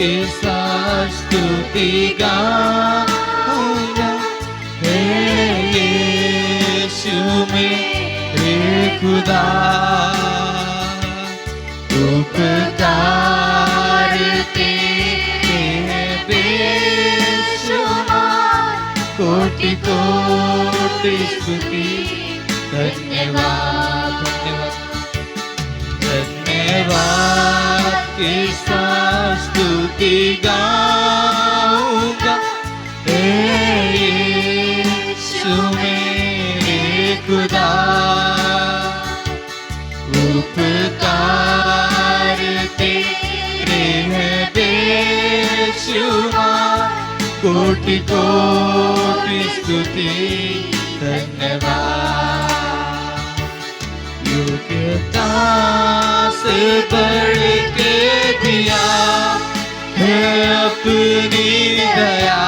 किसा स्तुति गाऊंगा। हे यीशु मेरे खुदा, उपकार तेरे हैं बेशुमार, कोटि कोटि स्तुति। धन्यवाद धन्यवाद धन्यवाद, किसा स्तुति गाऊंगा। हे यीशु मेरे खुदा, उपकार तेरे हैं बेशुमार, कोटि कोटि स्तुति। धन्यवाद, योग्यता से बढ़ के दिया है अपनी दया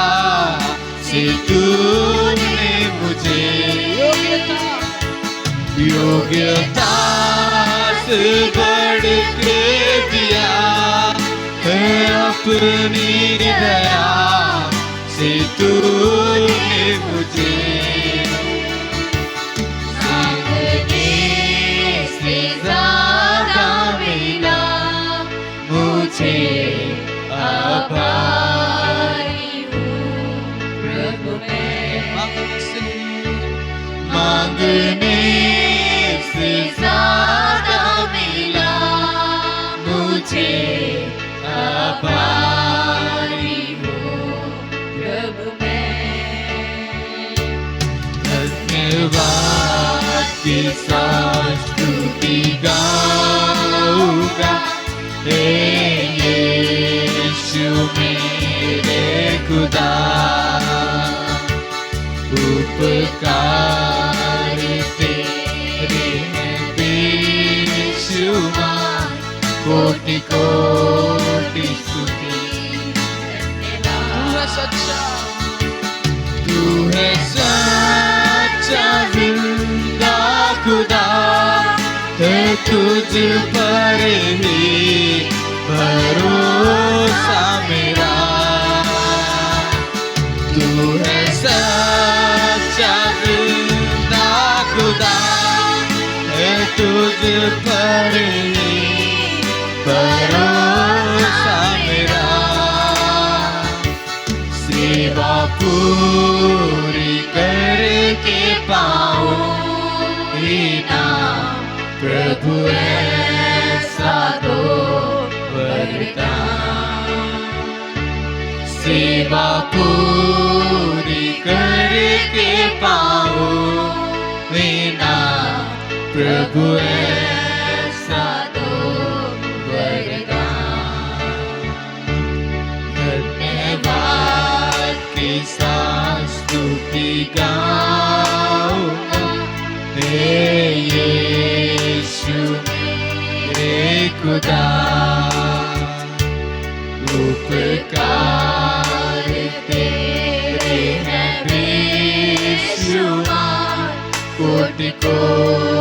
से तूने मुझे। योग्यता से बढ़ के दिया है अपनी दया से तूने मुझे। मांगने से ज़्यादा मिला मुझे, आभारी हूँ प्रभु मैं। मांगने से ज़्यादा मिला मुझे, आभारी हूँ प्रभु मैं। धन्यवाद, किसा स्तुति गाऊंगा। हे यीशु मेरे खुदा, उपकार तेरे हैं बेशुमार, कोटि कोटि स्तुति। तू है सच्चा जिंदा खुदा, है तुझ पर ही भरोसा मेरा। तू है सच्चा जिंदा खुदा, है तुझ पर ही भरोसा मेरा। सेवा पूरी करके पाऊं इनाम, प्रभु ऐसा दो वरदान। सेवा पूरी करके पाऊं इनाम, प्रभु ऐसा दो वरदान। धन्यवाद, किसा स्तुति गाऊंगा। हे यीशु मेरे खुदा, उपकार तेरे हैं बेशुमार, कोटि कोटि